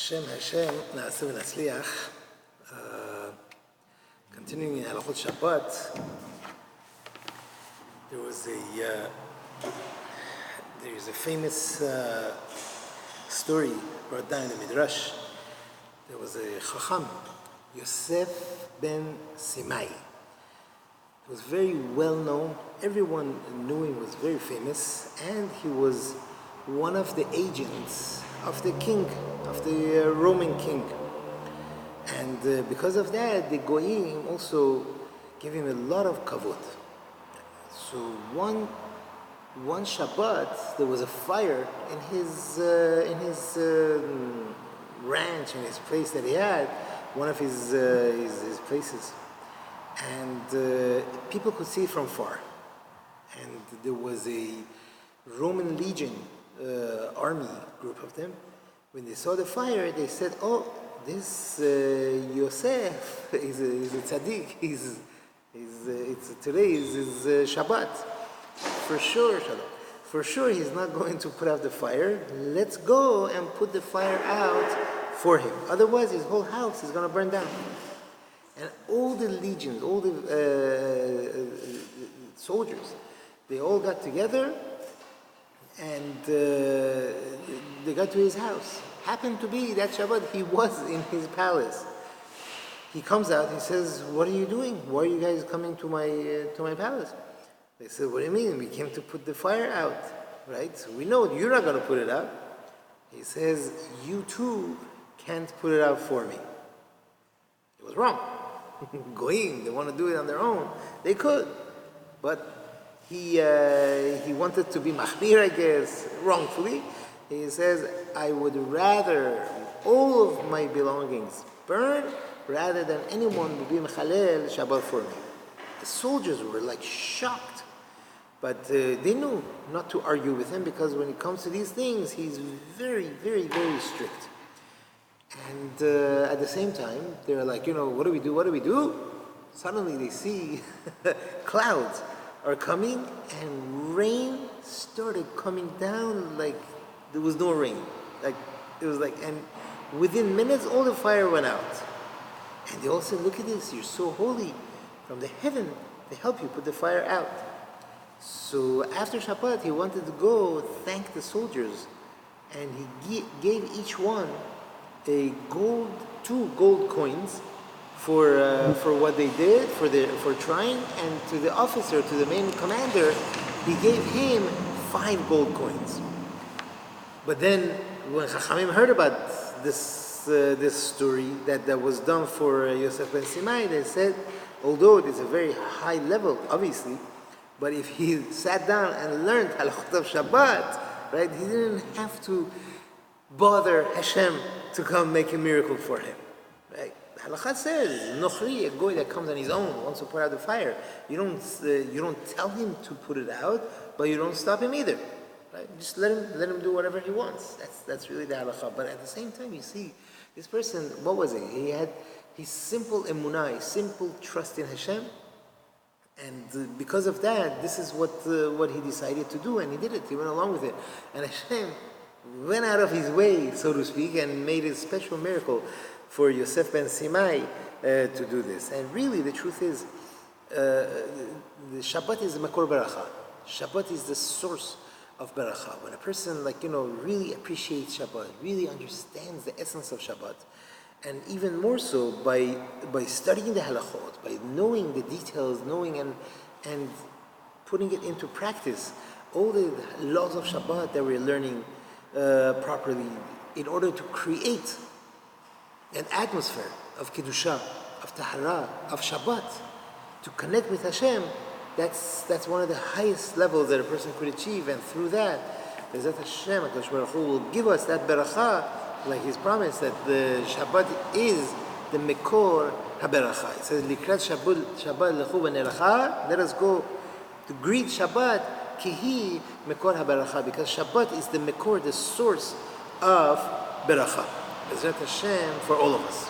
Hashem, na'aseh v'natzliach. Continuing in Halachot Shabbat, there is a famous story brought down in the Midrash. There was a Chacham, Yosef ben Simai. He was very well known. Everyone knew him, was very famous, and he was one of the agents of the king, of the Roman king. And because of that, the Goyim also gave him a lot of kavod. So one Shabbat, there was a fire in his ranch, in his place that he had, one of his places. And people could see it from far. And there was a Roman legion army group of them. When they saw the fire, they said, "Oh, this Yosef is a tzaddik. Today is his Shabbat. For sure, Shabbat. For sure, he's not going to put out the fire. Let's go and put the fire out for him. Otherwise, his whole house is going to burn down." And all the legions, all the soldiers, they all got together and they got to his house. Happened to be that Shabbat, he was in his palace. He comes out, he says, "What are you doing? Why are you guys coming to my palace?" They said, "What do you mean? We came to put the fire out, right? So we know you're not going to put it out." He says, "You too can't put it out for me." It was wrong. Goyim, they want to do it on their own. They could, but he wanted to be mahmir, I guess, wrongfully. He says, "I would rather all of my belongings burn rather than anyone would be mechalel Shabbat for me." The soldiers were like shocked, but they knew not to argue with him because when it comes to these things, he's very, very, very strict. And at the same time, they're like, what do we do? What do we do? Suddenly they see clouds are coming and rain started coming down like there was no rain. And within minutes, all the fire went out. And they all said, "Look at this, you're so holy. From the heaven, they help you put the fire out." So after Shabbat, he wanted to go thank the soldiers. And he gave each one two gold coins for what they did, for trying. And to the officer, to the main commander, he gave him 5 gold coins. But then, when Chachamim heard about this story that was done for Yosef ben Simai, they said, although it is a very high level, obviously, but if he sat down and learned halachot of Shabbat, right, he didn't have to bother Hashem to come make a miracle for him. Right? Halakha says, Nochri, a goy that comes on his own, wants to put out the fire. You don't tell him to put it out, but you don't stop him either. Right? Just let him do whatever he wants. That's really the halakha. But at the same time, you see, this person, what was it? He had his simple emunah, his simple trust in Hashem, and because of that, this is what he decided to do, and he did it. He went along with it, and Hashem went out of his way, so to speak, and made a special miracle for Yosef ben Simai to do this. And really, the truth is, the Shabbat is the makor baracha. Shabbat is the source of baracha. When a person, really appreciates Shabbat, really understands the essence of Shabbat, and even more so by studying the halachot, by knowing the details, knowing and putting it into practice, all the laws of Shabbat that we're learning properly, in order to create an atmosphere of Kedusha, of Tahara, of Shabbat, to connect with Hashem. That's one of the highest levels that a person could achieve, and through that, Bezat Hashem, HaKadosh Baruch Hu will give us that beracha, like His promise that the Shabbat is the Mekor HaBeracha. It says, Likrat Shabbat Lechu V'Neracha, let us go to greet Shabbat, Kihi Mekor HaBeracha, because Shabbat is the Mekor, the source of Beracha. Bezat Hashem for all of us.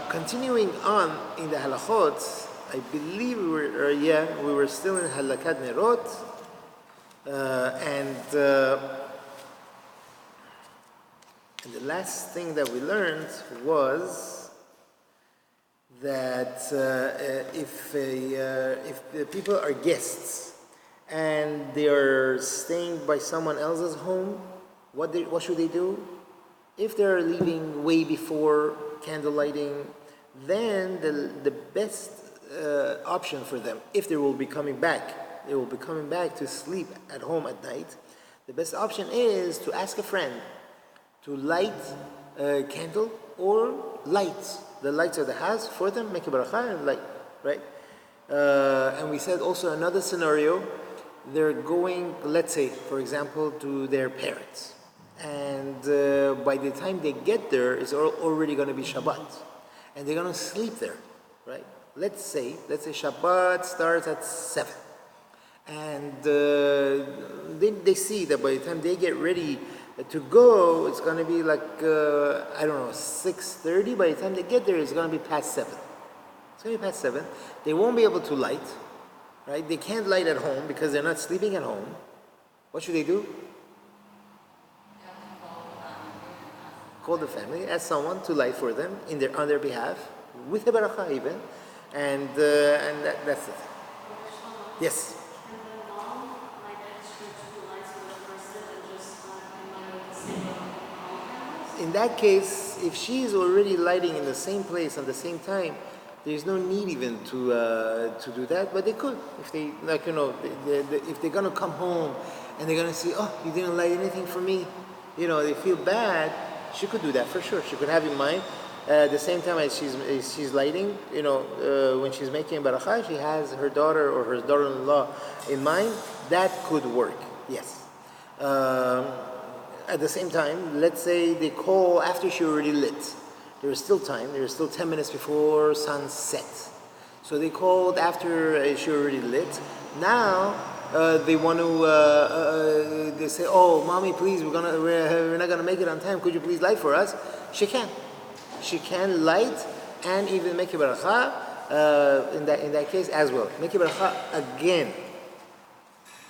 Continuing on in the halachot, I believe we were still in Halakad Nerot, and And the last thing that we learned was that if the people are guests and they are staying by someone else's home, what should they do? If they're leaving way before candle lighting, then the best option for them, if they will be coming back to sleep at home at night, the best option is to ask a friend to light a candle or light the lights of the house for them, make a baracha and light, right? And we said also another scenario, they're going, let's say, for example, to their parents. And by the time they get there, it's already going to be Shabbat. And they're going to sleep there, right? Let's say Shabbat starts at 7. And they see that by the time they get ready to go, it's going to be like, 6:30. By the time they get there, it's going to be past 7. It's going to be past 7. They won't be able to light, right? They can't light at home because they're not sleeping at home. What should they do? Call the family, ask someone to light for them on their behalf, with a baracha even, and that's it. Yes. In that case, if she is already lighting in the same place at the same time, there's no need even to do that. But they could, if they if they're gonna come home and they're gonna see, oh, you didn't light anything for me, they feel bad. She could do that for sure. She could have in mind at the same time as she's lighting. When she's making baracha, she has her daughter or her daughter-in-law in mind. That could work. Yes. At the same time, let's say they call after she already lit. There is still time. There is still 10 minutes before sunset. So they called after she already lit. Now they want to. They say, "Oh, mommy, please, we're not gonna make it on time. Could you please light for us?" She can. She can light and even make a baracha in that case as well. Make a baracha again.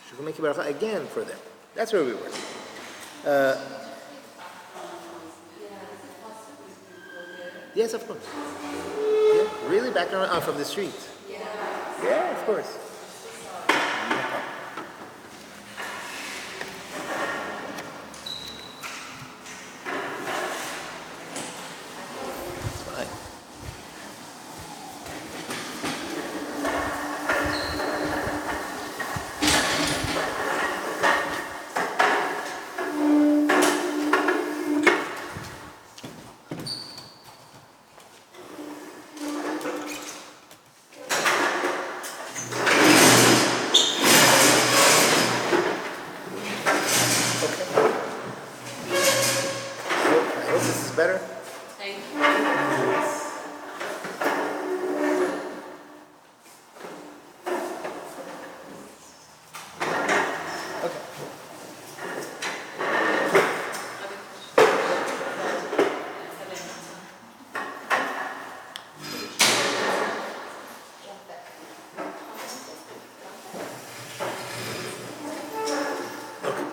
She can make a baracha again for them. That's where we were. Yes, of course. Yeah, really? Back around from the street? Yeah, of course. It's fine. Better? Thank you. Okay.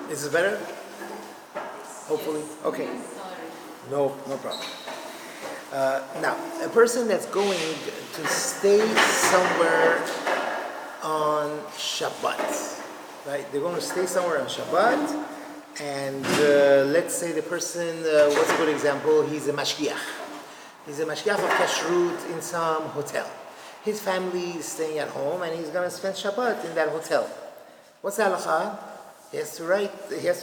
Is this better? Hopefully. Okay. No problem. Now, a person that's going to stay somewhere on Shabbat, right? They're going to stay somewhere on Shabbat, and let's say the person, what's a good example? He's a mashgiach. He's a mashgiach of kashrut in some hotel. His family is staying at home, and he's going to spend Shabbat in that hotel. What's the halakha? He has to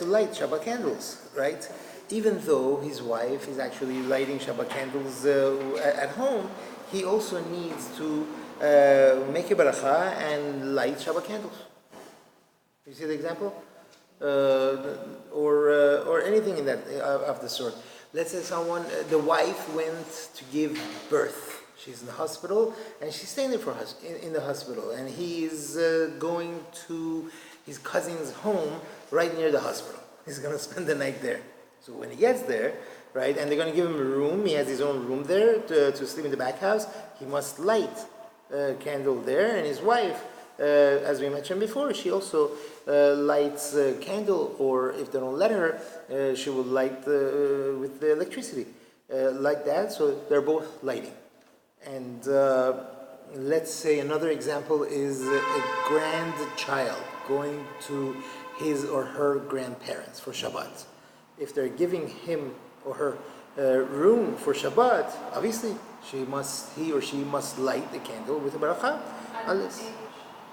light Shabbat candles, right? Even though his wife is actually lighting Shabbat candles at home, he also needs to make a baracha and light Shabbat candles. You see the example? Or anything in that of the sort. Let's say the wife went to give birth. She's in the hospital, and she's staying there in the hospital, and he is going to his cousin's home right near the hospital. He's going to spend the night there. So when he gets there, right, and they're going to give him a room, he has his own room there to sleep in the back house, he must light a candle there, and his wife as we mentioned before, she also lights a candle, or if they don't let her, she will light with the electricity, like that. So they're both lighting. And let's say another example is a grandchild going to his or her grandparents for Shabbat. If they're giving him or her room for Shabbat, obviously he or she must light the candle with a barakah. Unless,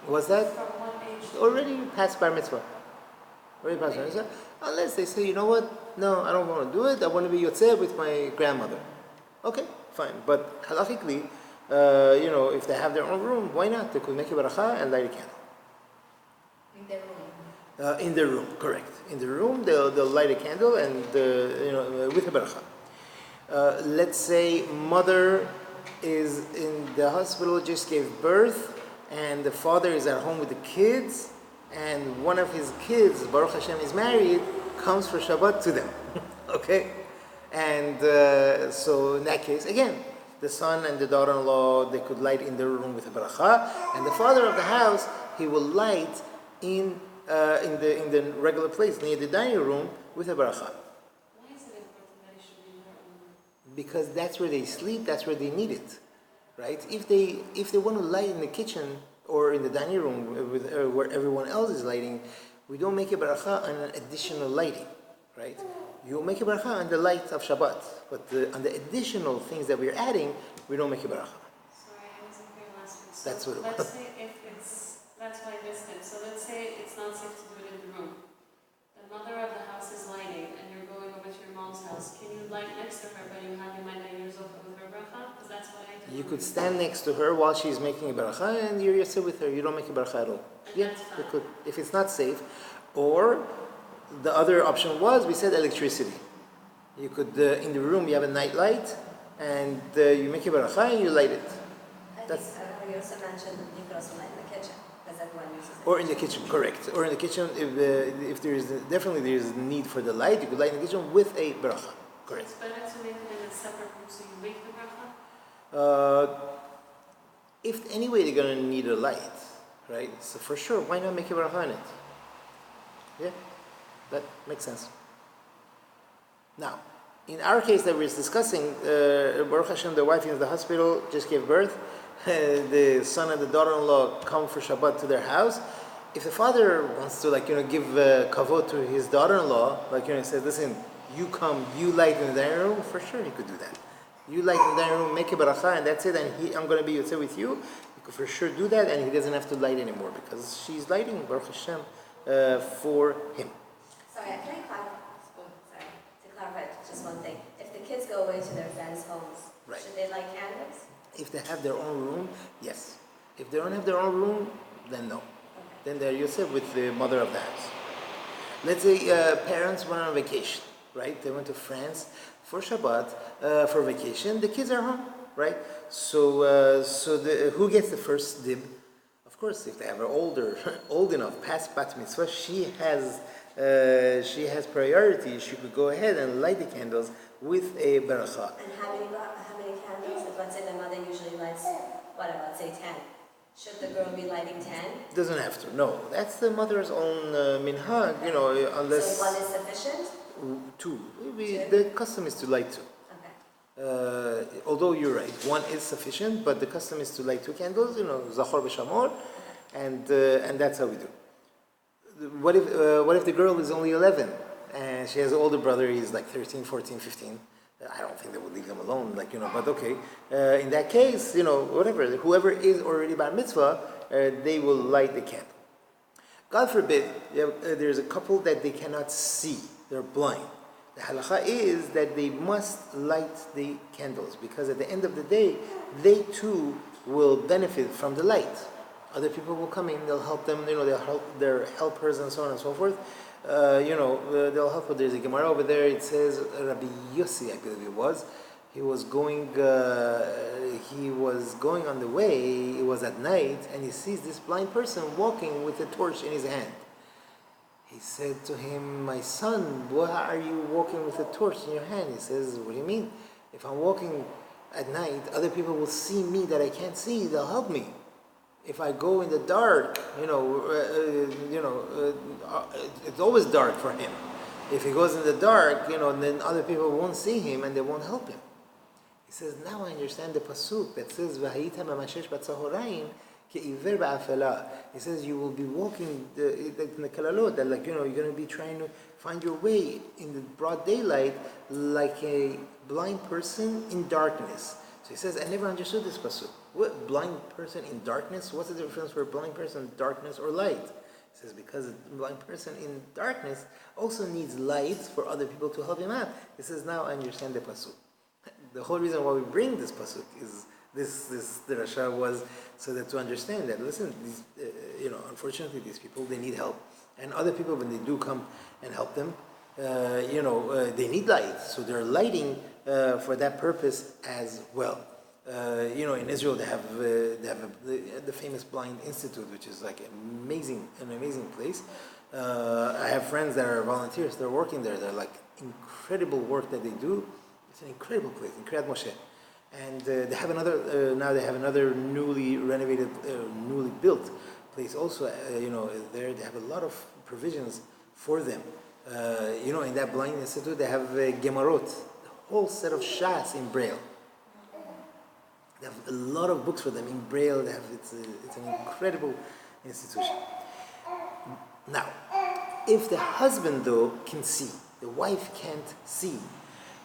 was that From what age? already past bar mitzvah? Already past bar mitzvah. Unless they say, you know what? No, I don't want to do it. I want to be yotzeh with my grandmother. Okay, fine. But halachically, if they have their own room, why not? They could make a barakah and light a candle. In their room. In their room, correct. In the room, they'll light a candle and with a barakah. Let's say mother is in the hospital, just gave birth, and the father is at home with the kids, and one of his kids, Baruch Hashem, is married, comes for Shabbat to them. Okay, and so in that case, again, the son and the daughter-in-law, they could light in their room with a barakah, and the father of the house, he will light in the regular place near the dining room with a barakah. Why is it important that it should be in their own room? Because that's where they sleep, that's where they need it, right? If they want to light in the kitchen or in the dining room where everyone else is lighting, we don't make a barakah on an additional lighting, right? You make a barakah on the light of Shabbat, but on the additional things that we're adding, we don't make a barakah. Sorry, I wasn't here last week. So That's what it was. let's say if that's why I missed it. So let's say it's not safe to do it in the room. The mother of the house is lighting, and you're going over to your mom's house. Can you light next to her, but you have your mind that you're zofa with her bracha? Because that's what I do. You could stand next to her while she's making a barakah, and you're yotzeh with her. You don't make a barakah at all. And Yeah, that's you fine. could, if it's not safe. Or the other option was, we said electricity. You could, in the room, you have a night light, and you make a barakah and you light it. That's- You also mentioned you could also light in the kitchen, because everyone uses it. Or in the kitchen, correct. Or in the kitchen, if there is definitely there is a need for the light, you could light in the kitchen with a barakah. Correct. It's better to make it in a separate room so you make the bracha? If anyway they're gonna need a light, right? So for sure, why not make a barakah on it? Yeah, that makes sense. Now, in our case that we're discussing, Baruch Hashem, the wife in the hospital just gave birth. The son and the daughter-in-law come for Shabbat to their house. If the father wants to, give kavod to his daughter-in-law, says, listen, you come, you light in the dining room, for sure he could do that. You light in the dining room, make a barakah, and that's it, and I'm going to be yotzeh with you. He could for sure do that, and he doesn't have to light anymore, because she's lighting, Baruch Hashem, for him. Sorry, can I clarify? Sorry, to clarify just one thing. If the kids go away to their friends' homes, Right. should they light candles? If they have their own room, yes. If they don't have their own room, then no. Okay. Then they're yotzeh with the mother of the house. Let's say parents went on vacation, right? They went to France for Shabbat, for vacation. The kids are home, right? So who gets the first dib? Of course, if they have old enough, past bat mitzvah, she has priority. She could go ahead and light the candles with a barakah. And how many candles? If let's say the mother usually lights, let's say 10. Should the girl be lighting 10? Doesn't have to. No, that's the mother's own minhag. Unless So one is sufficient? two. Two? The custom is to light two. Okay. Although you're right, one is sufficient, but the custom is to light two candles. Zachor b'shamor, and that's how we do. What if the girl is only 11 and she has an older brother? He's like 13, 14, 15. I don't think they would leave them alone, but okay. In that case, whatever, whoever is already bar mitzvah, they will light the candle. God forbid, there's a couple that they cannot see, they're blind. The halacha is that they must light the candles, because at the end of the day, they too will benefit from the light. Other people will come in, they'll help them, they'll help their helpers and so on and so forth. They'll help. But there's a Gemara over there. It says Rabbi Yossi, I believe it was. He was going on the way. It was at night, and he sees this blind person walking with a torch in his hand. He said to him, "My son, why are you walking with a torch in your hand?" He says, "What do you mean? If I'm walking at night, other people will see me that I can't see. They'll help me. If I go in the dark, it's always dark for him. If he goes in the dark, then other people won't see him and they won't help him. He says, now I understand the pasuk that says, "V'hayita mamashesh batzahoraim ke'iver ba'afela." He says, you will be walking in the kalalot, that you're going to be trying to find your way in the broad daylight like a blind person in darkness. So he says, I never understood this pasuk. What, blind person in darkness? What's the difference for a blind person in darkness or light? He says, because a blind person in darkness also needs light for other people to help him out. He says, now I understand the pasuk. The whole reason why we bring this pasuk is this drasha was so that to understand that, listen, these, unfortunately these people, they need help. And other people, when they do come and help them, they need light. So they're lighting for that purpose as well. In Israel they have the famous Blind Institute, which is like an amazing place. I have friends that are volunteers. They're working there. They're like incredible work that they do. It's an incredible place in Kriyat Moshe, and they have another now. They have another newly renovated, newly built place also. There they have a lot of provisions for them. In that Blind Institute they have Gemarot, the whole set of Shas in Braille. They have a lot of books for them in Braille. It's an incredible institution. Now, if the husband though can see, the wife can't see,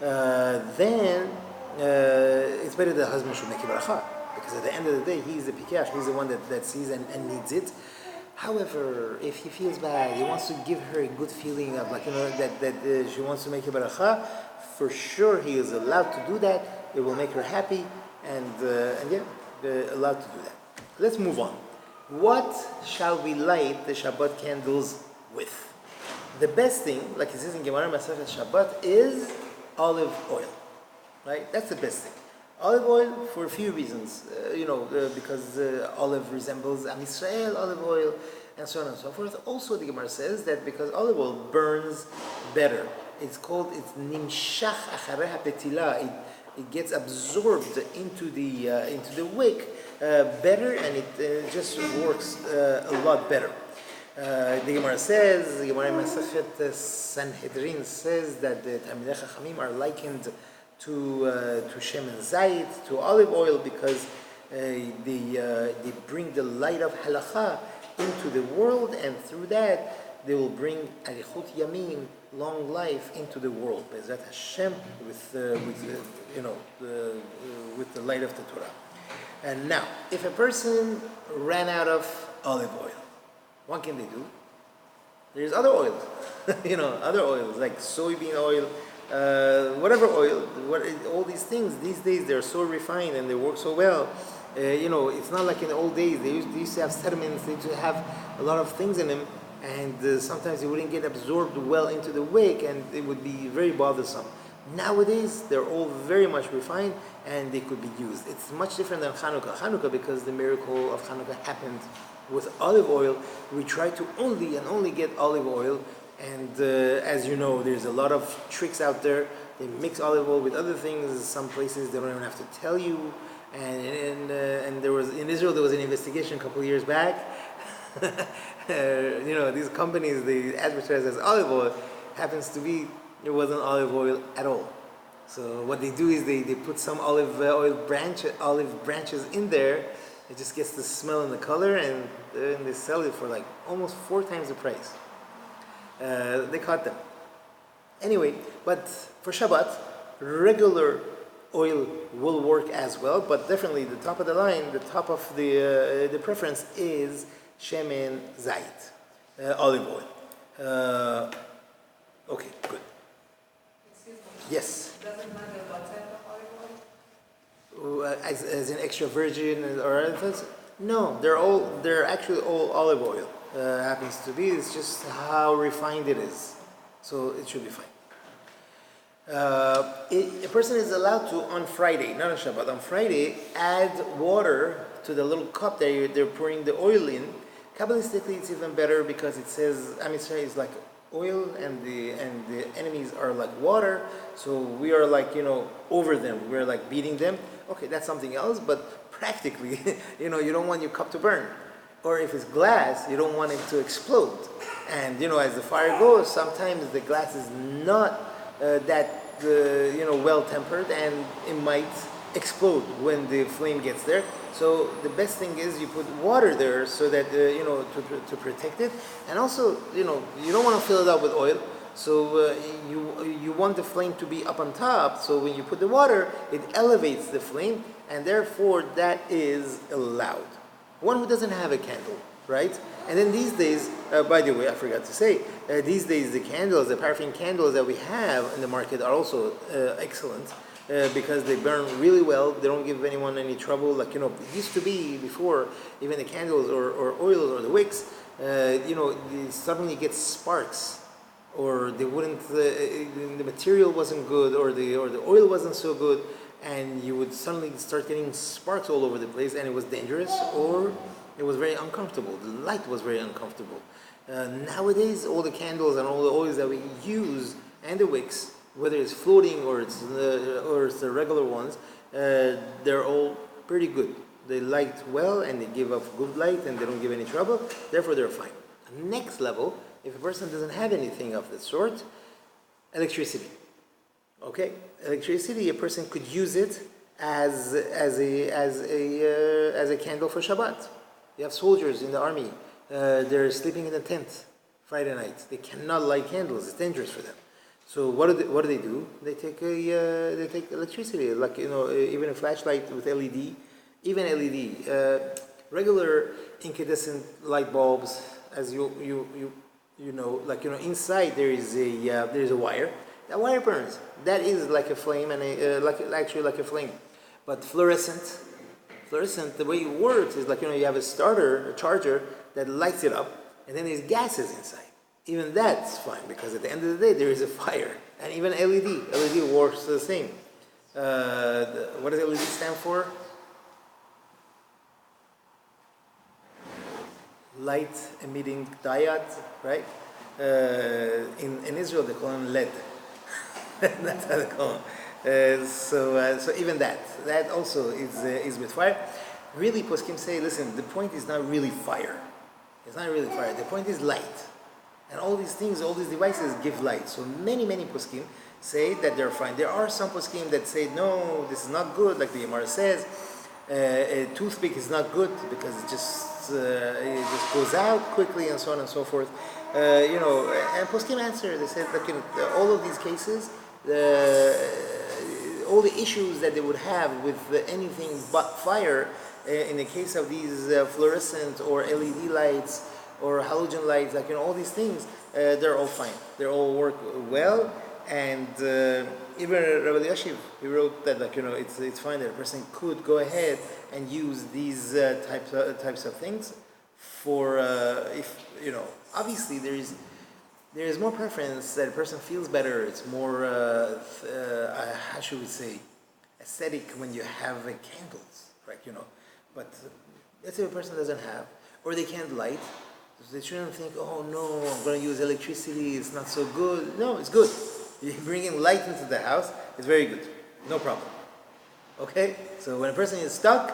then it's better the husband should make a bracha, because at the end of the day he's the pikash, he's the one that sees and needs it. However, if he feels bad, he wants to give her a good feeling of that she wants to make a bracha, for sure he is allowed to do that. It will make her happy, and allowed to do that. Let's move on. What shall we light the Shabbat candles with? The best thing, like it says in Gemara Masechet Shabbat, is olive oil. Right? That's the best thing. Olive oil for a few reasons. Because olive resembles Am Yisrael olive oil, and so on and so forth. Also, the Gemara says that because olive oil burns better. It's nimshach acharei hapetila. It gets absorbed into the wick better, and it just works a lot better. The Gemara says, the Gemara Masechet Sanhedrin says that the Talmidei Chachamim are likened to shemen zayit, to olive oil, because they bring the light of halacha into the world, and through that they will bring arichut yamim, long life, into the world. Be'ezrat Hashem, with the light of the Torah. And now, if a person ran out of olive oil, what can they do? There's other oils, other oils like soybean oil, whatever oil, all these things. These days they're so refined and they work so well. It's not like in the old days. They used to have sediments. They used to have a lot of things in them, and sometimes they wouldn't get absorbed well into the wick, and it would be very bothersome. Nowadays, they're all very much refined, and they could be used. It's much different than Hanukkah, because the miracle of Hanukkah happened with olive oil. We try to only get olive oil, and as you know, there's a lot of tricks out there. They mix olive oil with other things. Some places they don't even have to tell you. And there was, in Israel, there was an investigation a couple of years back. These companies, they advertise as olive oil. Happens to be, it wasn't olive oil at all. So what they do is they put some olive branches in there. It just gets the smell and the color, and they sell it for like almost 4 times the price. They caught them. Anyway, but for Shabbat, regular oil will work as well, but definitely the top of the line, the top of the preference is shemen zayit, olive oil. Okay, good. Excuse me. Yes. Doesn't matter what type of olive oil? As an extra virgin or anything? No, they're actually all olive oil. Happens to be. It's just how refined it is, so it should be fine. A person is allowed to, on Friday, not on Shabbat, on Friday, add water to the little cup that they're pouring the oil in. Kabbalistically, it's even better, because it says Am Yisrael is like oil, and the enemies are like water. So we are like over them. We're like beating them. Okay, that's something else. But practically, you don't want your cup to burn. Or if it's glass, you don't want it to explode. And as the fire goes, sometimes the glass is not well tempered, and it might explode when the flame gets there. So the best thing is you put water there so that to protect it, and also you don't want to fill it up with oil. So you want the flame to be up on top. So when you put the water, it elevates the flame, and therefore that is allowed. One who doesn't have a candle, right? And then these days, by the way, I forgot to say, these days the paraffin candles that we have in the market are also excellent because they burn really well. They don't give anyone any trouble. Like, it used to be before, even the candles or oils or the wicks, they suddenly get sparks, or they wouldn't, the material wasn't good, or the oil wasn't so good, and you would suddenly start getting sparks all over the place, and it was dangerous, or it was very uncomfortable. The light was very uncomfortable. Nowadays, all the candles and all the oils that we use, and the wicks, whether it's floating or it's the regular ones, they're all pretty good. They light well, and they give off good light, and they don't give any trouble. Therefore, they're fine. Next level, if a person doesn't have anything of this sort, electricity. Okay, electricity, a person could use it as a candle for Shabbat. You have soldiers in the army. They're sleeping in a tent Friday night. They cannot light candles. It's dangerous for them. So what do they do? They take electricity, like even a flashlight with LED, even LED, regular incandescent light bulbs. As inside there is a wire. That wire burns. That is like a flame, and actually like a flame. But fluorescent, the way it works is like, you have a charger that lights it up, and then there's gases inside. Even that's fine, because at the end of the day there is a fire. And even LED works the same. What does LED stand for? Light emitting diode, right? In Israel they call them LED. That's how they call them. So even that also is with fire. Really, poskim say, listen, the point is not really fire. It's not really fire. The point is light. And all these things, all these devices give light. So many poskim say that they're fine. There are some poskim that say, no, this is not good, like the Gemara says. A toothpick is not good because it just goes out quickly, and so on and so forth. And poskim answer, they said, like, in all of these cases, all the issues that they would have with anything but fire, in the case of these fluorescent or LED lights or halogen lights, like, all these things, they're all fine. They all work well. And even Rabbi Yashiv, he wrote that, like, it's fine that a person could go ahead and use these types of things for if obviously there is more preference that a person feels better. It's more how should we say, aesthetic when you have candles, right? But let's say a person doesn't have, or they can't light. They shouldn't think, oh no, I'm going to use electricity, it's not so good. No, it's good. You bring in light into the house, it's very good. No problem. Okay? So when a person is stuck,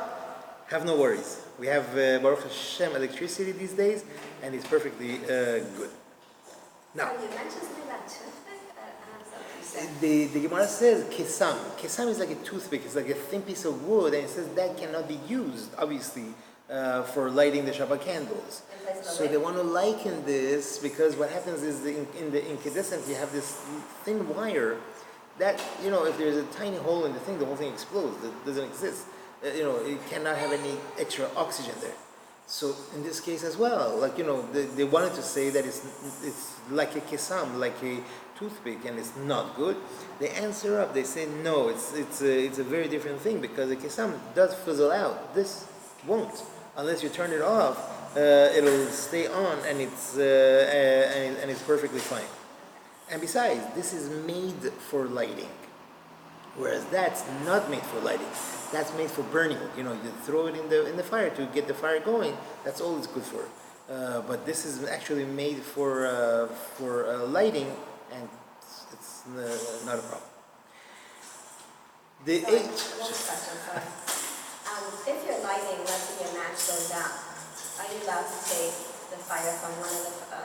have no worries. We have Baruch Hashem electricity these days, and it's perfectly good. Now, you mentioned something about toothpick? the Gemara says kesam. Kesam is like a toothpick. It's like a thin piece of wood, and it says that cannot be used, obviously, for lighting the Shabbat candles. So they want to liken this, because what happens is in the incandescent you have this thin wire that, if there's a tiny hole in the thing, the whole thing explodes. It doesn't exist. It cannot have any extra oxygen there. So in this case as well, like, they wanted to say that it's like a kesam, like a toothpick, and it's not good. They answer up. They say no, it's a very different thing, because the kesam does fizzle out. This won't, unless you turn it off. It'll stay on, and it's perfectly fine. And besides, this is made for lighting, whereas that's not made for lighting. That's made for burning. You throw it in the fire to get the fire going. That's all it's good for. But this is actually made for lighting, and it's not a problem. One question, sorry. If you're lighting, let's say your match goes out, are you allowed to take the fire from one of the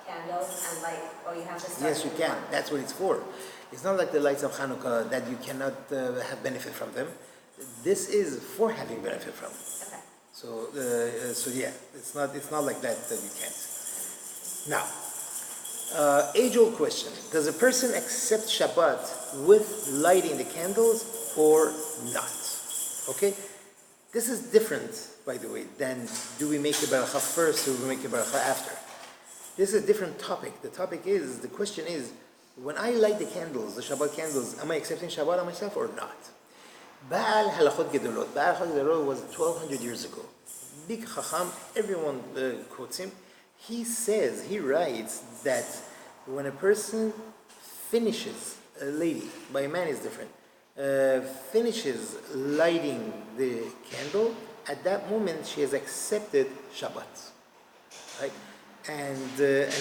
candles and light, or you have to start? Yes, you can. That's what it's for. It's not like the lights of Hanukkah that you cannot have benefit from them. This is for having benefit from them. Okay. So yeah, it's not like that you can't. Now, age-old question: does a person accept Shabbat with lighting the candles or not? Okay, this is different, by the way, than do we make the baracha first or do we make the baracha after? This is a different topic. The question is, when I light the candles, the Shabbat candles, am I accepting Shabbat on myself or not? Baal Halachot Gedolot. Baal Halachot Gedolot was 1200 years ago. Big Chacham, everyone quotes him. He writes that when a person finishes, a lady, by a man is different, finishes lighting the candle, at that moment she has accepted Shabbat. Right? And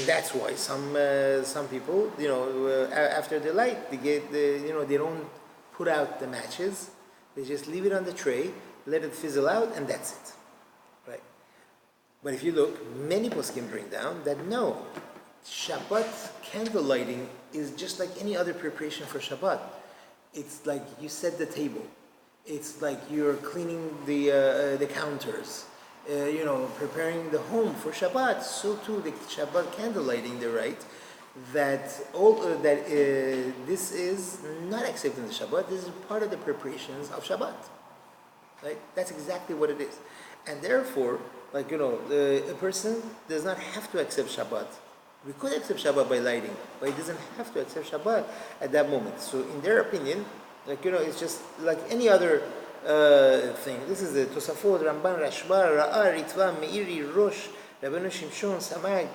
that's why some people, after they light, they don't put out the matches. They just leave it on the tray, let it fizzle out, and that's it. Right? But if you look, many poskim bring down that no, Shabbat candle lighting is just like any other preparation for Shabbat. It's like you set the table. It's like you're cleaning the counters. Preparing the home for Shabbat. So too the Shabbat candle lighting, they write that this is not accepting the Shabbat. This is part of the preparations of Shabbat. Right? That's exactly what it is, and therefore, a person does not have to accept Shabbat. We could accept Shabbat by lighting, but he doesn't have to accept Shabbat at that moment. So, in their opinion, it's just like any other thing. This is the Tosafot, Ramban, Rashba, Ra'a, Ritva, Meiri, Rosh, Rabbeinu Shimshon, Samag,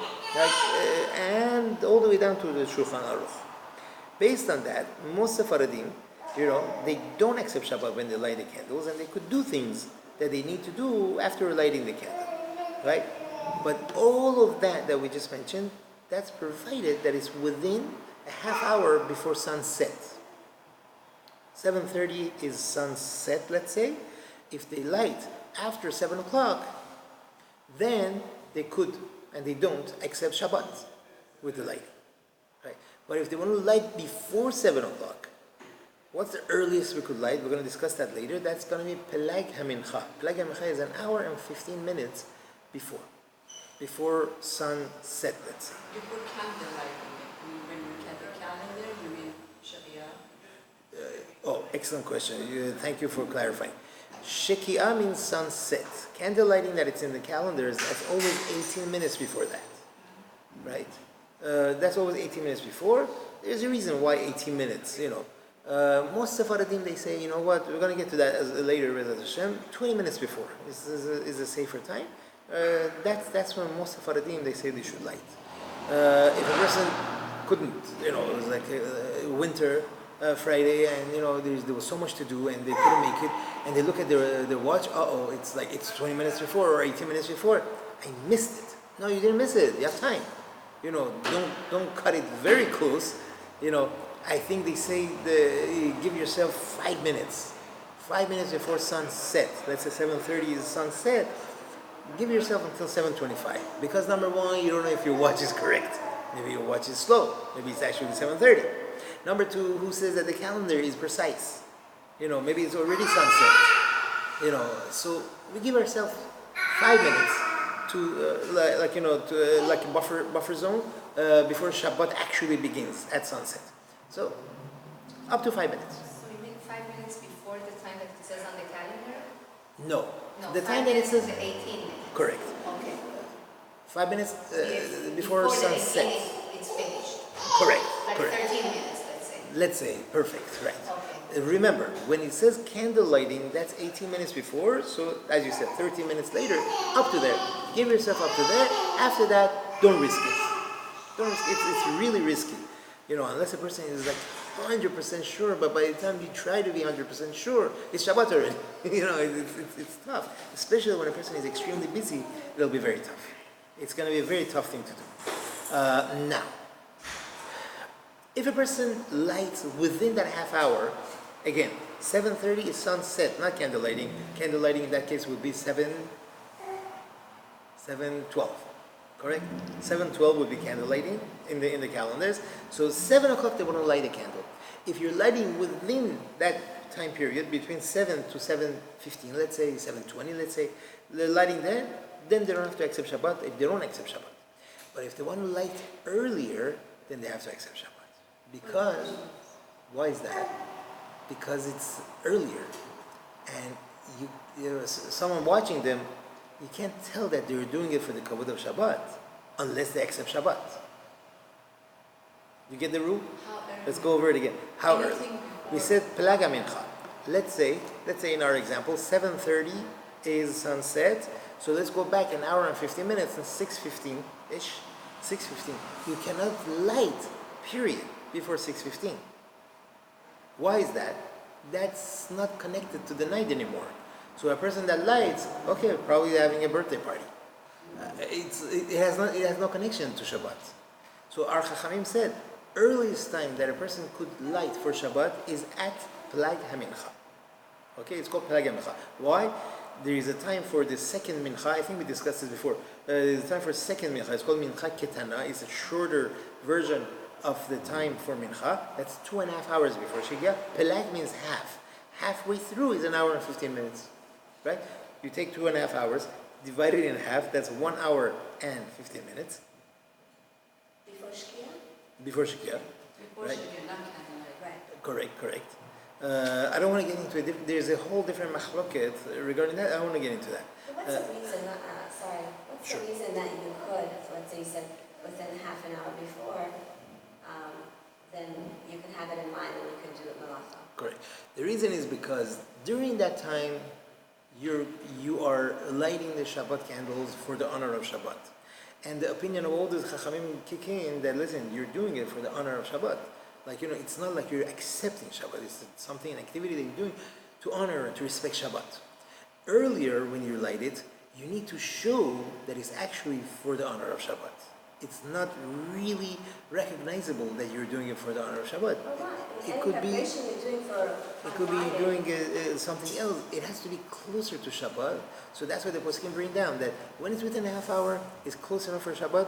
and all the way down to the Shulchan Aruch. Based on that, most Sephardim, they don't accept Shabbat when they light the candles, and they could do things that they need to do after lighting the candle, right? But all of that we just mentioned, that's provided that it's within a half hour before sunset. 7:30 is sunset, let's say. If they light after 7 o'clock, then they could, and they don't, accept Shabbat with the light. Right? But if they want to light before 7 o'clock, what's the earliest we could light? We're going to discuss that later. That's going to be Pelag HaMincha. Pelag HaMincha is an hour and 15 minutes before sunset, let's say. You put candlelight on it. When you look at the calendar, you mean Shkia? Excellent question. Thank you for clarifying. Shekiah means sunset. Candle lighting that it's in the calendars, that's always 18 minutes before that. Right? That's always 18 minutes before. There's a reason why 18 minutes, most Sephardim, they say, what, we're going to get to that later, 20 minits before is a safer time. That's when most Sephardim, they say they should light. If a person couldn't, it was like winter, Friday, and there was so much to do, and they couldn't make it, and they look at their watch, it's 20 minutes before or 18 minutes before. I missed it. No, you didn't miss it. You have time. Don't cut it very close. I think they say give yourself 5 minutes. 5 minutes before sunset. Let's say 7:30 is sunset. Give yourself until 7:25. Because number one, you don't know if your watch is correct. Maybe your watch is slow. Maybe it's actually 7:30. Number two, who says that the calendar is precise? Maybe it's already sunset. So we give ourselves 5 minutes to like a buffer zone before Shabbat actually begins at sunset. So up to 5 minutes. So you mean 5 minutes before the time that it says on the calendar? No. No, The 5 time that it minutes says to 18 minutes. correct. Okay. 5 minutes Yes, before the sunset. 18, it's finished. Correct. Like Correct. 13 minutes, let's say. Let's say perfect. Right. Okay. Remember, when it says candle lighting, that's 18 minutes before. So as you said, 13 minutes later, up to there. Give yourself up to there. After that, don't risk it. Don't risk it. It's really risky. Unless a person is like 100% sure, but by the time you try to be 100% sure, it's Shabbat already. It's tough. Especially when a person is extremely busy, it'll be very tough. It's going to be a very tough thing to do. Now, if a person lights within that half hour, Again, 7:30 is sunset, not candle lighting. Candle lighting in that case would be 7:12. Correct? 7:12 would be candle lighting in the calendars. So 7 o'clock they want to light a candle. If you're lighting within that time period between 7 to 7:15, let's say 7:20, let's say they're lighting there, then they don't have to accept Shabbat if they don't accept Shabbat. But if they want to light earlier, then they have to accept Shabbat. Because, why is that? Because it's earlier. And someone watching them, you can't tell that they're doing it for the kavod of Shabbat unless they accept Shabbat. You get the rule? Let's go over it again. How early? We said Pelaga Mincha. Let's say in our example, 7:30 is sunset. So let's go back an hour and 15 minutes and 6:15-ish. 6:15. You cannot light, period, before 6:15. Why is that? That's not connected to the night anymore. So a person that lights, okay, probably having a birthday party. It has no connection to Shabbat. So our Chachamim said, earliest time that a person could light for Shabbat is at Plag HaMincha. Okay, it's called Plag HaMincha. Why? There is a time for the second Mincha. I think we discussed this before. There's a time for second Mincha. It's called Mincha Ketana. It's a shorter version of the time for Mincha. That's 2.5 hours before Shigya. Pelag means half. Halfway through is an hour and 15 minutes. Right? You take 2.5 hours, divide it in half. That's 1 hour and 15 minutes. Before Shkia? Before Shigya. Before Right? Shkia, not candlelight. Right. Correct. I don't want to get into it. There's a whole different machloket regarding that. I don't want to get into that. But what's the reason, what's Sure. the reason that you could, so let's say you said within half an hour before, then you can have it in mind and you can do it malacha? Correct. The reason is because during that time, you are lighting the Shabbat candles for the honor of Shabbat. And the opinion of all those Chachamim kick in that, listen, you're doing it for the honor of Shabbat. Like, it's not like you're accepting Shabbat. It's something, an activity that you're doing to honor and to respect Shabbat. Earlier, when you light it, you need to show that it's actually for the honor of Shabbat. It's not really recognizable that you're doing it for the honor of Shabbat. Or why? It Any could be. preparation you're doing for It could be Friday. doing something else. It has to be closer to Shabbat. So that's why the poskim bring down that when it's within a half hour, it's close enough for Shabbat.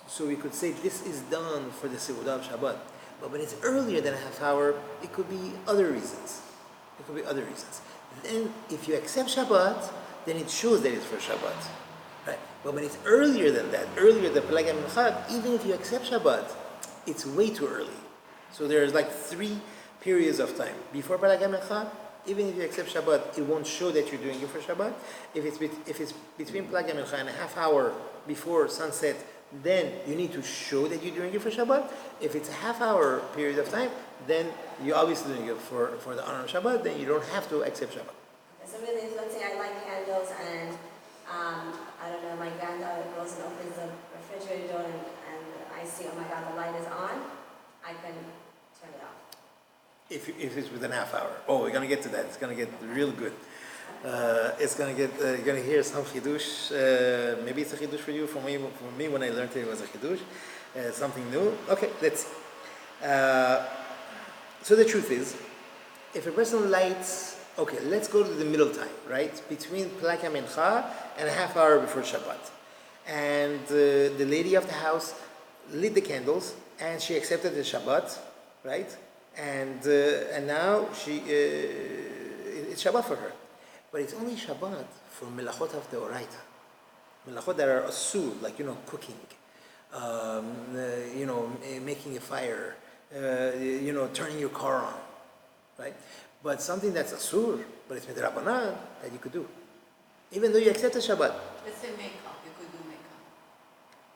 So we could say this is done for the Seudah of Shabbat. But when it's earlier than a half hour, it could be other reasons. Then if you accept Shabbat, then it shows that it's for Shabbat. Right? But when it's earlier than that, earlier than Pelag HaMincha, even if you accept Shabbat, it's way too early. So there's like 3 periods of time. Before Pelag HaMincha, even if you accept Shabbat, it won't show that you're doing it for Shabbat. If it's between Pelag HaMincha and a half hour before sunset, then you need to show that you're doing it for Shabbat. If it's a half hour period of time, then you're obviously doing it for the honor of Shabbat, then you don't have to accept Shabbat. So really, let's say I light candles and, I don't know, my granddaughter goes and opens the refrigerator door and I see, oh my God, the light is on, I can turn it off. If it's within a half hour. Oh, we're going to get to that. It's going to get real good. It's going to get, you're going to hear some chidush. Maybe it's a chidush for you. For me, when I learned it was a chidush. Something new. Okay, let's see. So the truth is, if a person lights, okay, let's go to the middle time, right? Between Pelag HaMincha and a half hour before Shabbat. And the lady of the house lit the candles and she accepted the Shabbat, right? And now it's Shabbat for her. But it's only Shabbat for melachot of the oraita. Melachot that are asur, like, cooking, making a fire, turning your car on, right? But something that's asur, but it's midrabanan, that you could do. Even though you accept the Shabbat. Let's say makeup, you could do makeup.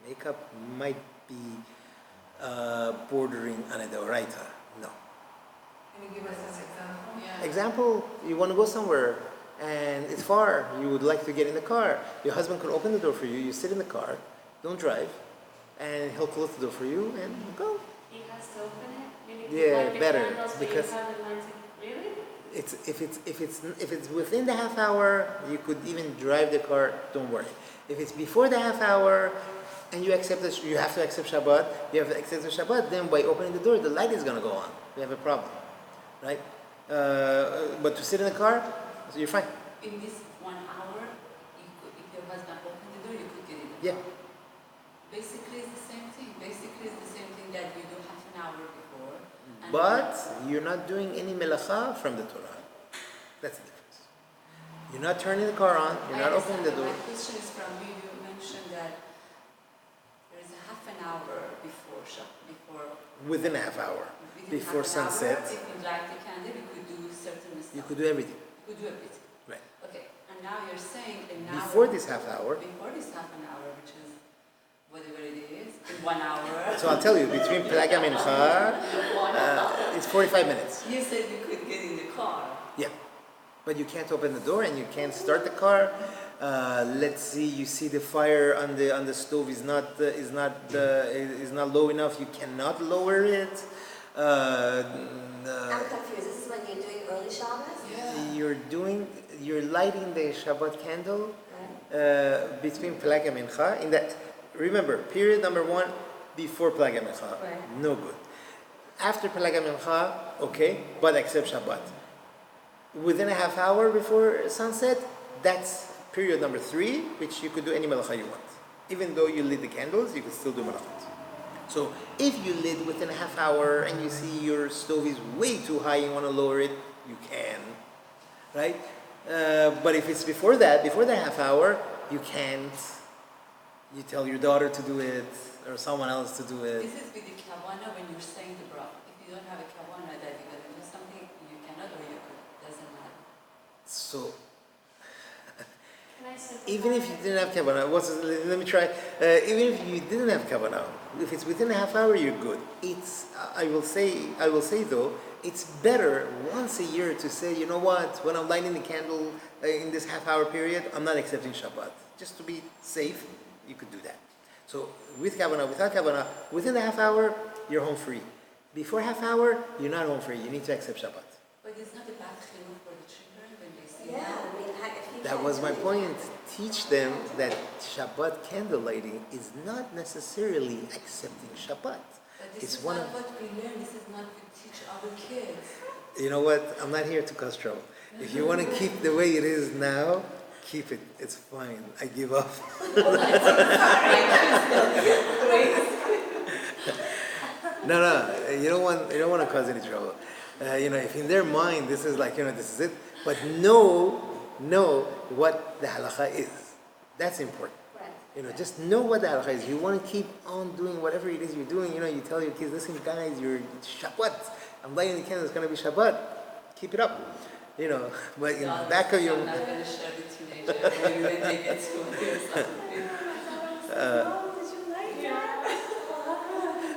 Makeup might be bordering on a deoraita. No. Can you give us an example? Yeah. Example, you want to go somewhere and it's far, you would like to get in the car. Your husband could open the door for you, you sit in the car, don't drive, and he'll close the door for you and go. He has to open it? Meaning Yeah, light the better, candles, but because- you haven't lighted. Really? If it's within the half hour, you could even drive the car, don't worry. If it's before the half hour and you accept that you have to accept Shabbat, then by opening the door, the light is going to go on. We have a problem, right? But to sit in the car, so you're fine. In this 1 hour, you could, if your husband opened the door, you could get in the Yeah. car. Basically, it's the same thing. Basically, it's the same thing that you do half an hour before. And But you're not doing any melacha from the Torah. That's the difference. You're not turning the car on. You're I not opening the understand, door. but my question is from you mentioned that there is a half an hour before Within a half hour. within Before half an sunset. Hour, if you light the candle, you could do certain stuff. You could do everything. You could do everything. Right. Okay, and now you're saying an hour Before this half hour. Before this half an hour, which is whatever it is, in 1 hour. So I'll tell you, between Pelaga Mincha, it's 45 minutes. You said you could get in the car. Yeah. But you can't open the door and you can't start the car. Let's see, you see the fire on the stove is not low enough. You cannot lower it. I'm confused. This is when you're doing early Shabbos? Yeah. You're lighting the Shabbat candle Right. between Pelaga Mincha. Remember, period number 1 before Pelaga Mincha. Right. No good. After Pelaga Mincha, okay, but except Shabbat. Within a half hour before sunset, that's period number 3, which you could do any melacha you want. Even though you lit the candles, you could still do melachot. So if you lit within a half hour and you see your stove is way too high, you want to lower it, you can, right? But if it's before that half hour, you can't. You tell your daughter to do it or someone else to do it. This is with the kawana when you're saying the bracha. If you don't have a kawana that you're going to do something, you cannot or you could. Doesn't matter. So Can I simplify even if you it? didn't have kavanah, let me try. Even if you didn't have kavanah, if it's within a half hour, you're good. It's I will say though, it's better once a year to say, you know what, when I'm lighting the candle in this half hour period, I'm not accepting Shabbat. Just to be safe, you could do that. So with kavanah, without kavanah, within a half hour, you're home free. Before half hour, you're not home free. You need to accept Shabbat. But it's not a bad chiluk for the children when they see Yeah, that. I mean, if you That can't was my do it, point. Teach them that Shabbat candle lighting is not necessarily accepting Shabbat. But this It's is one not of, what we learn. This is not what we teach our kids. you know what? I'm not here to cause trouble. If you want to keep the way it is now, keep it. It's fine. I give up. No. You don't want to cause any trouble. If in their mind this is like, this is it. But know what the halacha is. That's important. Right. Just know what the halacha is. You want to keep on doing whatever it is you're doing. You tell your kids, listen, guys, you're Shabbat. I'm lighting the candle. It's going to be Shabbat. Keep it up. But in the back of your. I'm not going to share the teenager when they get to or something.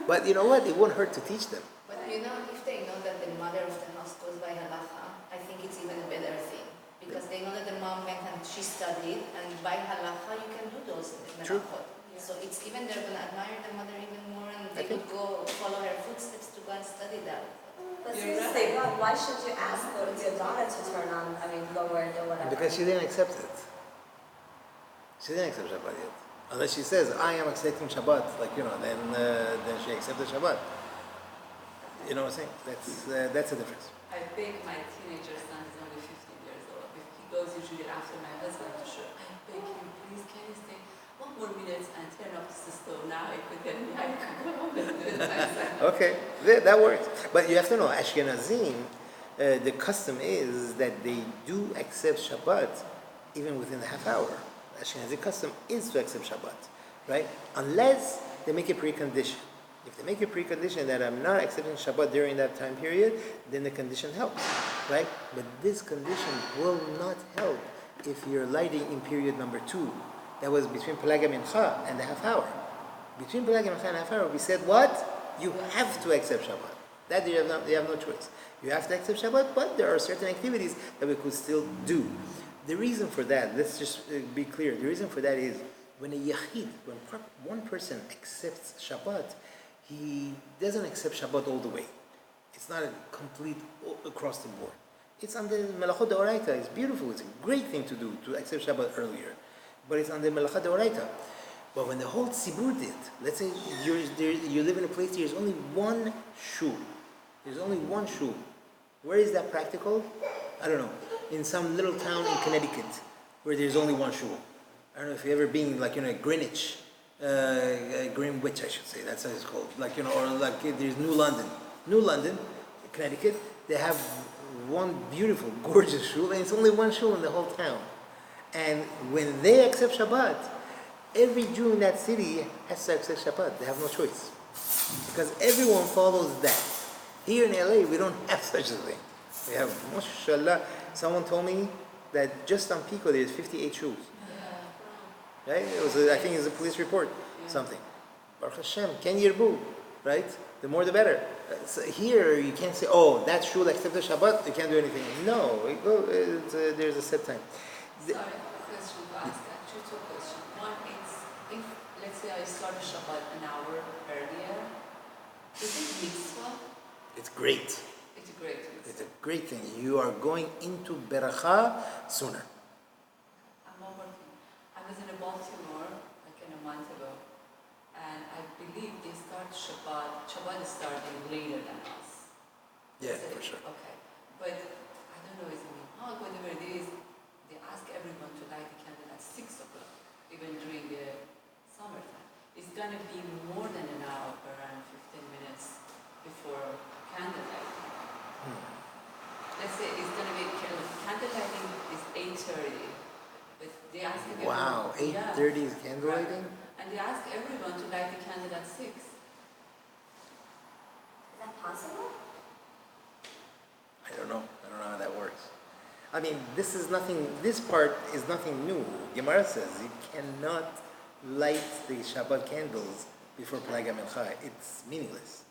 But you know what? It won't hurt to teach them. But if they know that the mother of the house goes by halacha, I think it's even a better thing. Because they know that the mom went and she studied, and by halacha you can do those True. melachot. So it's even they're going to admire the mother even more, and I they think- would go follow her footsteps to go and study that. But You're seriously, why should you ask your daughter to turn on, lower it or whatever? Because she didn't accept it. She didn't accept Shabbat yet. Unless she says, I am accepting Shabbat, then she accepted Shabbat. You know what I'm saying? That's the difference. I beg my teenager son, he's only 15 years old. If he goes usually after my husband to show, I beg him, please can you stay 1 more minute and turn off the stove now? I could tell me I could go home and do it myself. Okay, that works. But you have to know, Ashkenazim, the custom is that they do accept Shabbat even within the half hour. Ashkenazi custom is to accept Shabbat, right? Unless they make a precondition. If they make a precondition that I'm not accepting Shabbat during that time period, then the condition helps, right? But this condition will not help if you're lighting in period number 2. That was between Pelaga Mincha and the half hour. Between Pelaga Mincha and the half hour, we said what? You have to accept Shabbat. That you have no choice. You have to accept Shabbat, but there are certain activities that we could still do. The reason for that, let's just be clear, the reason for that is when a yachid, when one person accepts Shabbat, he doesn't accept Shabbat all the way. It's not a complete across the board. It's on the Melachot Deoraita. It's beautiful. It's a great thing to do, to accept Shabbat earlier. But it's on the Melachot Deoraita. But when the whole tzibur did, let's say you live in a place, there's only one shul. There's only one shul. Where is that practical? I don't know. In some little town in Connecticut where there's only one shul. I don't know if you've ever been like Greenwich, Greenwich I should say, that's how it's called. Or like there's New London, Connecticut. They have one beautiful, gorgeous shul, and it's only one shul in the whole town. And when they accept Shabbat, every Jew in that city has to accept Shabbat. They have no choice. Because everyone follows that. Here in LA, we don't have such a thing. We have, mashallah, someone told me that just on Pico there's 58 shuls. Right? I think it's a police report, something. Baruch Hashem, Ken Yirbu, right? The more the better. So here you can't say, oh, that shul accepted Shabbat, you can't do anything. No, there's a set time. Sorry, question to ask. Actually, two questions. One is, if, let's say I start Shabbat an hour earlier, is it mitzvah? It's great. It's a great mitzvah. It's a great thing. You are going into beracha sooner. I'm not working. I was in Baltimore like a month ago, and I believe they start Shabbat. Shabbat is starting later than us. Yeah, So, for sure. Okay, but I don't know, is it Minhag, whatever it is, they ask everyone to light the candle at 6 o'clock, even during the summertime. It's going to be more than an hour, around 15 minutes before candle lighting. Let's say it's going to be, candle lighting is 8:30, but they ask everyone. Wow, 8:30 is candle Right. lighting? And they ask everyone to light the candle at 6. Is that possible? I don't know how that works. I mean, this part is nothing new. Gemara says you cannot light the Shabbat candles before Plaga Mincha. It's meaningless.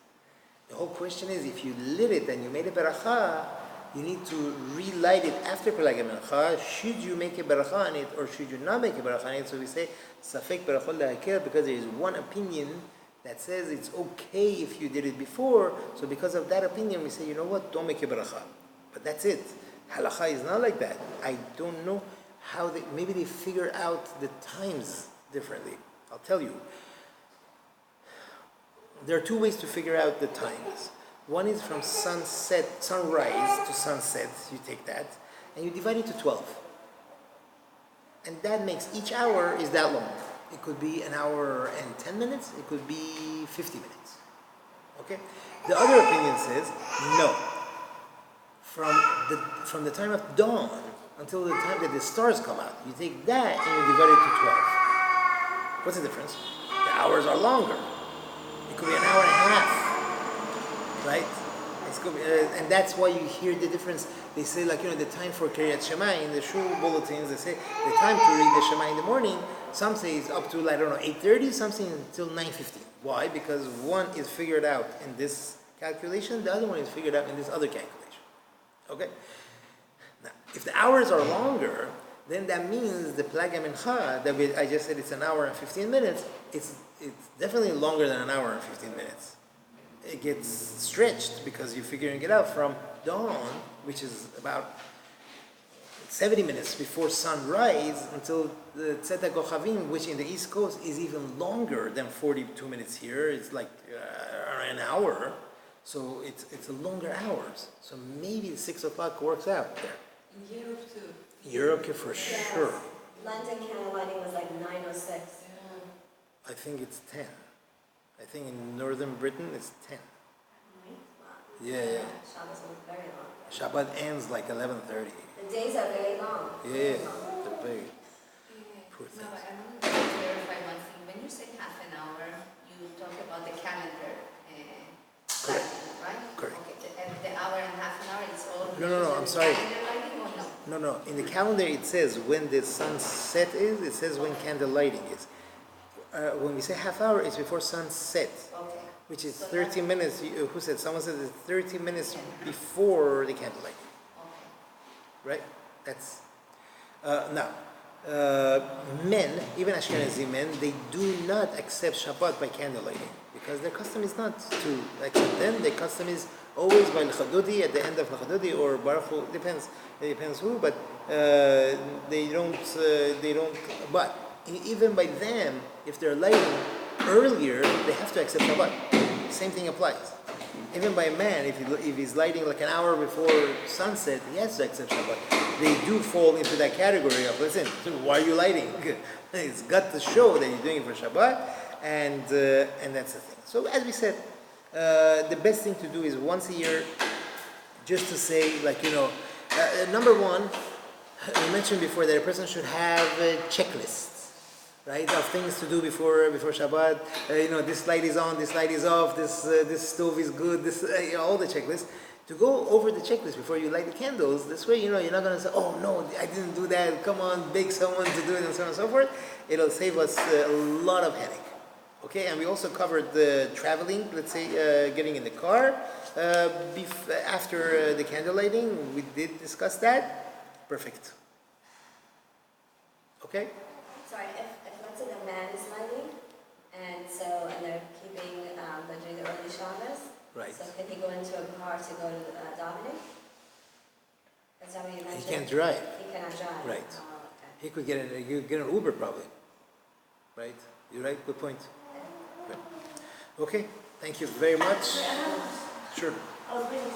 The whole question is, if you lit it and you made a beracha, you need to relight it after Plaga Mincha. Should you make a beracha on it or should you not make a beracha on it? So we say, Safek berachot lehakel, because there is one opinion that says it's okay if you did it before. So because of that opinion, we say, you know what, don't make a beracha. But that's it. Halacha is not like that. I don't know how maybe they figure out the times differently. I'll tell you. There are two ways to figure out the times. One is from sunrise to sunset. You take that and you divide it to 12. And that makes each hour is that long. It could be an hour and 10 minutes. It could be 50 minutes. Okay? The other opinion says, no. From the time of dawn until the time that the stars come out, you take that and you divide it to 12. What's the difference? The hours are longer. It could be an hour and a half, right? And that's why you hear the difference. They say, like, the time for Kriyat Shema in the shul bulletins, they say the time to read the Shema in the morning, some say it's up to, 8:30, some say until 9:15. Why? Because one is figured out in this calculation, the other one is figured out in this other calculation. Okay? Now, if the hours are longer, then that means the Plaga Mincha, I just said it's an hour and 15 minutes, it's definitely longer than an hour and 15 minutes. It gets stretched because you're figuring it out from dawn, which is about 70 minutes before sunrise, until the Tzeta Kochavim, which in the East Coast is even longer than 42 minutes here. It's like an hour. So it's a longer hours. So maybe 6 o'clock works out there. In Europe too. Europe for sure. London candle lighting was like 9:06. I think it's 10. I think in northern Britain it's 10. Wow. Yeah. Shabbos was very long. Shabbat ends like 11:30. The days are very long. Yeah, Very long. they're very poor No, things. but I wanted to clarify one thing. When you say half an hour, you talk about the calendar, Correct. right? Correct. Okay, and the hour and half an hour, it's all. No, I'm sorry. Calendar lighting or no? No. In the calendar it says when the sunset is, it says when candle lighting is. When we say half hour, it's before sunset, Okay. which is So 30 minutes. Who said? Someone said it's 30 minutes before the candle lighting. Okay. Right? That's now men, even Ashkenazi men, they do not accept Shabbat by candle lighting because their custom is not to accept them. Their custom is always by L'chadodi at the end of L'chadodi or Baruch Hu, depends who, but they don't. But even by them, if they're lighting earlier, they have to accept Shabbat. Same thing applies. even by a man, if he's lighting like an hour before sunset, he has to accept Shabbat. They do fall into that category of, listen, why are you lighting? It's got to show that you're doing it for Shabbat, and that's the thing. So as we said, the best thing to do is once a year, just to say, like, number one, we mentioned before that a person should have checklists, right, of things to do before Shabbat. This light is on, this light is off, this stove is good, all the checklists. To go over the checklist before you light the candles, this way, you're not going to say, oh no, I didn't do that, come on, beg someone to do it, and so on and so forth. It'll save us a lot of headache. Okay, and we also covered the traveling, let's say, getting in the car. After the candle lighting, we did discuss that. Perfect. Okay? Sorry, if let's say the man is lighting, and they're keeping, they're doing the early Shabbos. Right. So can he go into a car to go to davening? That's how you mentioned. He can't drive. He cannot drive. Right. Oh, okay. He could get an Uber probably. Right? You're right, good point. Right. Okay, thank you very much. Sure. I was reading